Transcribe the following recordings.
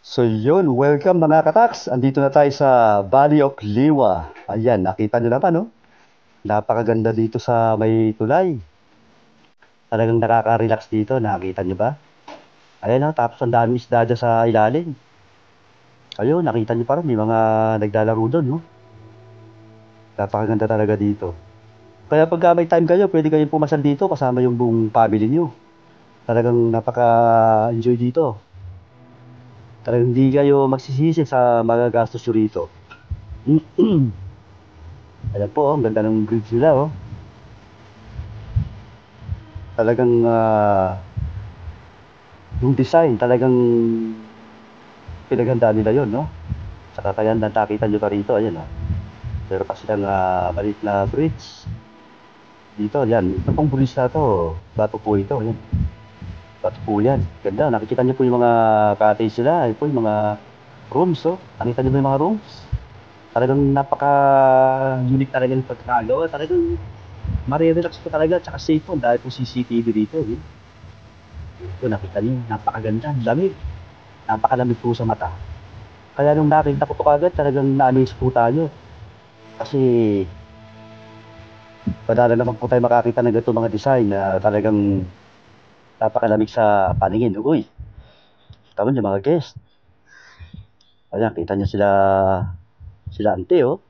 So yun, welcome mga kataks. Andito na tayo sa Valley of Liwa. Ayan, nakita nyo naman, no? Napakaganda dito sa may tulay. Talagang nakaka-relax dito, nakita nyo ba? Ayan, no? Tapos ang dami isda dyan sa ilalim. Ayun, nakita nyo parang may mga naglalaro doon, no? Napakaganda talaga dito. Kaya pag may time kayo, pwede kayong pumasal dito kasama yung buong family nyo. Talagang napaka-enjoy dito. Talagang hindi kayo magsisisi sa magagastos nyo rito. Ayan po, ang ganda ng bridge nila, oh. Talagang yung design, talagang pinaganda nila yon, no? Saka kaya nakita nyo pa rito, ayan, oh. Pero pa silang maliit na bridge. Dito, yan. Ito pong bridge na to, bato po ito, ayan. Bato po yan. Ganda, nakikita nyo po yung mga cottage nila, ito po yung mga rooms, oh. Nakita nyo ba yung mga rooms? Talagang napaka-unique talaga yung pagkakagawa. Talagang marirelax ko talaga, tsaka safe po dahil po CCTV dito, eh. Ito, nakita niyo, napakaganda, lamig. Napakalamig po sa mata. Kaya nung nakita ko to kagad, talagang na-amaze po tayo. Kasi, padala naman po tayo makakita ng ganito mga design na talagang napakalamig sa paningin. Uy, tama niyo mga guest. Ayan, kita niyo sila ante, oh.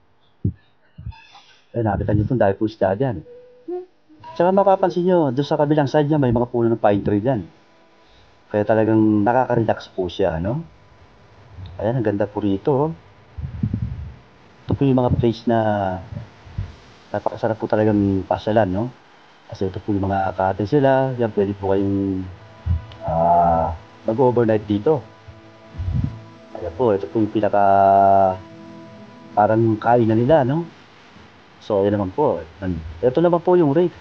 Ayan, nakita niyo itong dahil po sila dyan. Tsaka mapapansin niyo, doon sa kabilang side niya, may mga puno ng pine tree dyan. Kaya talagang nakaka-relax po siya, no? Ayan, ang ganda po rito, oh. Ito po yung mga place na napakasarap po talagang pasyalan, no? Kasi ito po yung mga akate sila. Yan, pwede po kayong mag-overnight dito. Ayan po, ito po yung pinaka parang kainan nila, no? So, ayan naman po. Ito naman po yung rate.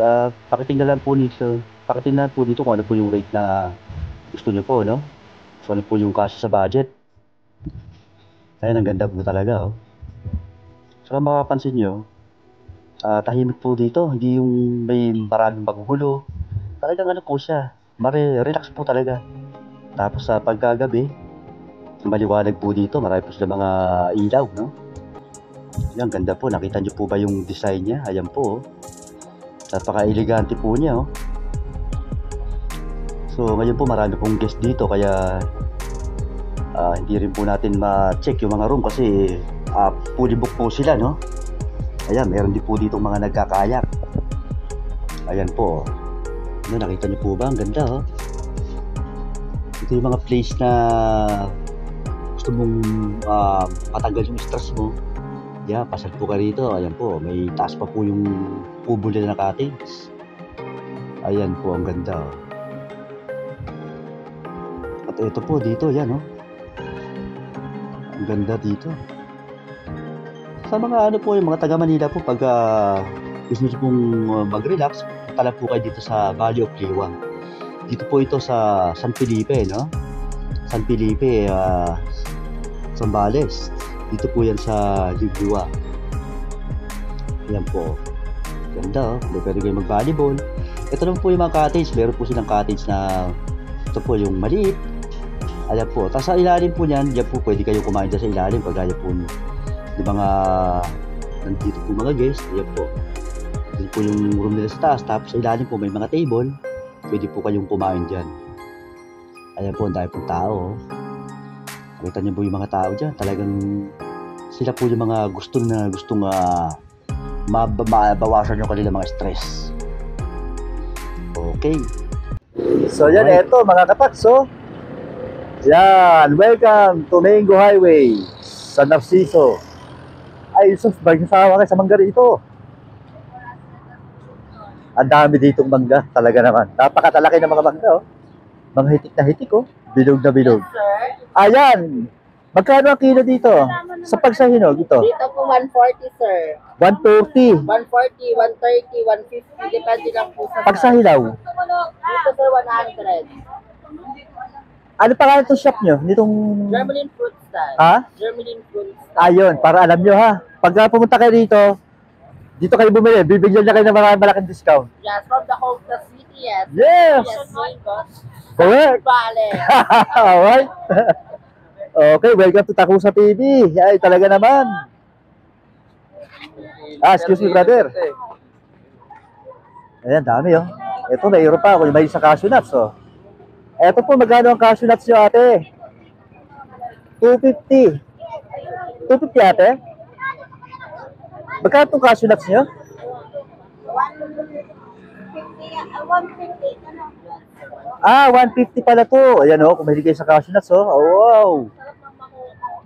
Pakitingnan po dito kung ano po yung rate na gusto nyo po, no? So, ano po yung kasya sa budget. Ayan, ang ganda po talaga, oh. Saka makapansin nyo, tahimik po dito, hindi yung may maraming magugulo. Talagang ano po siya, relax po talaga. Tapos sa pagkagabi, maliwanag po dito, marami po sila mga ilaw, no? Yan, ganda po, nakita nyo po ba yung design niya? Ayan po, oh. Napaka-elegante po niya, oh. So ngayon po marami pong guest dito, kaya hindi rin po natin ma-check yung mga room kasi fully book po sila, no? Ayan, meron din po dito mga nagkakayak. Ayan po. Ano, nakita niyo po ba? Ang ganda, oh. Ito yung mga place na gusto mong matanggal yung stress mo. Yeah, pasal po ka rito. Ayan po, may taas pa po yung kubo nila na cottage. Ayan po, ang ganda, oh. At ito po, dito, yan, oh. Ang ganda dito. Sa mga ano po, yung mga taga Manila po, pag gusto nyo pong mag-relax, punta po kayo dito sa Valley of Liwa. Dito po ito sa San Felipe, no? San Felipe, Zambales. Dito po yan sa Liwa. Ayan po. Ganda, oh. Pwede kayo mag-volleyball. Ito naman po yung mga cottage. Meron po silang cottage na ito po yung maliit. Ayan po. Tapos sa ilalim po niyan, yan po pwede kayo kumain dyan sa ilalim. Pagkaya po yung mga nandito po mga guests, ayan po. Yan po yung room nila sa taas. Tapos sa ilalim po may mga table. Pwede po kayong kumain dyan. Ayan po, ang dahil pong tao. Nakita niyo po yung mga tao dyan. Talagang sila po yung mga gustong mabawasan yung kanilang mga stress. Okay. So yan, eto mga katakso. Yan, welcome to Mango Highway sa Narciso. Ay, sus, bagsasawa kayo sa mangga rito. Ang dami ditong mangga, talaga naman. Napakatalaki ng mga mangga, oh. Mga hitik na hitik, oh. Bilog na bilog. Ayan! Magkano ang kilo dito? Sa pagsahinog, ito? Dito po 140, sir. 140. 140, 130, 150. Depende lang po sa Pagsahilaw. Dito, sir, 100. Ano pangalan itong shop nyo? Nitong... Germaline Fruit Stand. Ha? Germaline Fruit Stand. Ayun, para alam nyo, ha. Pagka pumunta kayo dito kayo bumili. Bibigyan niya kayo ng malaking discount. Yes, from the whole the city, yes. Yes! Yes, Mango. Correct! Vale. Alright. Okay, welcome to Takusa TV. Ay, talaga naman. Excuse me, brother. Ayan, dami, oh. Ito, mayroon pa ako. May isang cashew nuts, oh. Ito po, magkano ang cashew nuts nyo, ate? 250. 250, ate? Magkano itong cashew nuts nyo? 150, ano? 150 pala to. Ayan, oh, kung mahilig kayo sa cashew nuts, oh. Oh, wow.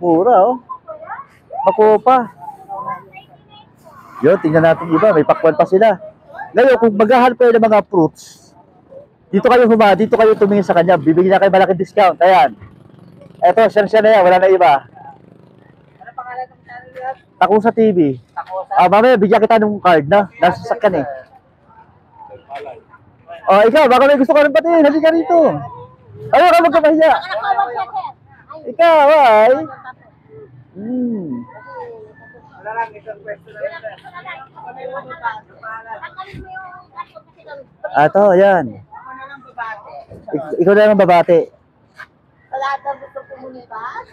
Mura, oh. Makopa. Yun, tingnan natin iba. May pakwan pa sila. Ngayon, kung maghahanap kayo ng mga fruits, dito kayo tumingin sa kanya. Bibigyan na kayo malaking discount. Ayan. Eto, siya na yan. Wala na iba. Ano pangalan ng channel yan? Takusa TV. Takusa? Mamaya, bigyan kita ng card na. Nasa sasakyan eh. Ikaw, baka may gusto ka rin patin. Halika rito. Ayaw ka magkapahiya. Ikaw, ay. Wala lang, isang question na lang. Ato, ayan. Ako na lang babate. Ikaw na lang babate. Wala daw gusto pumunipas.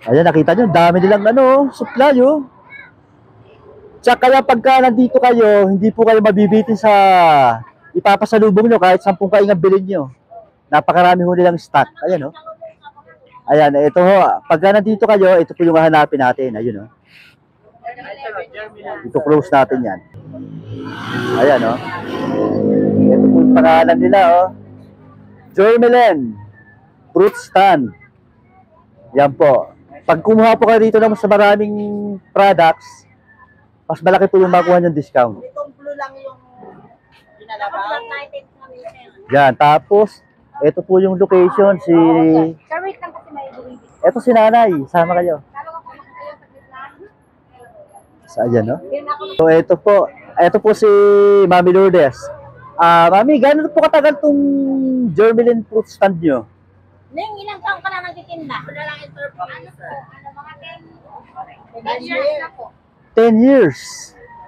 Ayan, nakita nyo, dami nilang supply, oh. Tsaka kaya pagka nandito kayo, hindi po kayo mabibitin sa ipapasalubong nyo kahit 10 kaingang bilhin nyo. Napakarami ho nilang stock. Ayan, oh. Ayan, ito ho. Pagka nandito kayo, ito po yung hahanapin natin. Ayun, oh. Ito close natin yan. Ayan, oh. Ito po yung pangalan nila, oh. Germelen Fruit Stand. Yan po. Pag kumuha po kayo dito naman sa maraming products, mas malaki po yung makuha niyong discount. Itong blue lang yung pinalabaw. Yan, tapos, ito po yung location, Sir, wait lang kasi may buwibig. ito si nanay, sama kayo. Sa ayan, no? So, ito po si Mami Lourdes. Mami, gano'n po katagal tong Germelen fruit stand nyo? Neng, ilang taong ka na nagtitinda? Wala lang interview. Ano po? Ano, mga 10 years na po. 10 years.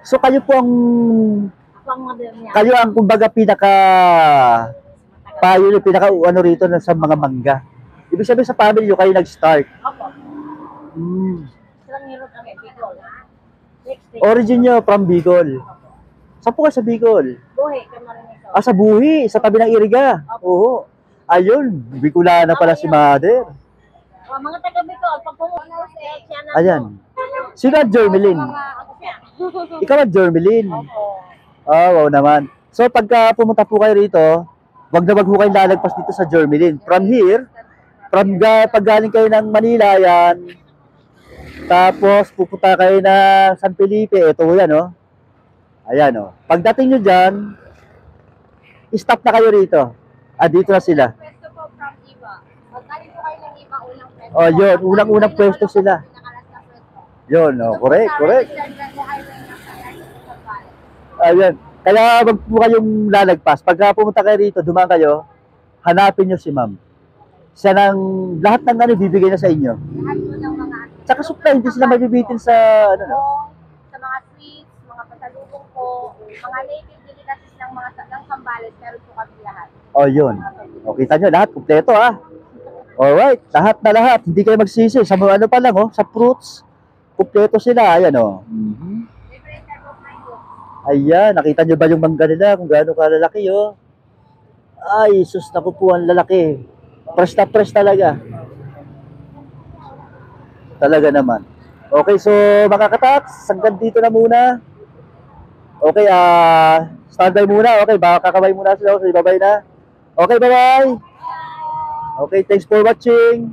So, kayo po ang, Ako ang model niya. kayo ang kumbaga pinaka rito na sa mga mangga. Ibig sabihin sa family nyo, kayo nag-start. Opo. Silang hirot kami, Bicol. Origin nyo from Bicol. Saan po kayo sa Bicol? Buhay, kamarin ito. Sa Buhi, sa tabi ng Iriga. Oo. Ayun, Bicolana pala si Mother. Mga taga-Bicol, pag pumunta siya na. Ayan. Sino ang Germelen? Ikaw ang Germelen. Wow naman. So, pagka pumunta po kayo rito, wag na wag ho kayong lalagpas dito sa Germelen. From here, pag galing kayo ng Manila, yan. Tapos, pupunta kayo na San Felipe. Ito ho yan, oh. Ayan, oh. Pagdating nyo dyan, stop na kayo rito. Dito na sila. Pwesto po from Iba. Magkaling po kayo ng Iba, unang pwesto. Oh, yun. Unang-unang pwesto sila. Yun, oh. Correct. Ayan. Kaya wag po kayong lalagpas. Pagka pumunta kayo rito, dumaan kayo, hanapin nyo si ma'am. Siya lahat ng bibigay na sa inyo. Lahat po ng mga Tsaka supply, hindi sila mabibitin sa, sa mga sweets, mga pasalubong po, mga native delicacies ng Sambales, meron po kami lahat. Oh, yun. O, kita nyo, lahat, kumpleto, Alright, lahat na lahat. Hindi kayo magsisi. Sa pa lang, sa fruits, kumpleto sila. Ayan, Ayan, nakita nyo ba yung mangga nila kung gaano kalalaki, Ay, sus, naku po, ang lalaki. Fresh na fresh talaga. Talaga naman. Okay, so mga kataks, hanggang dito na muna. Okay, standby muna. Okay, baka kakabay muna sila. Okay, bye-bye na. Okay, bye-bye. Okay, thanks for watching.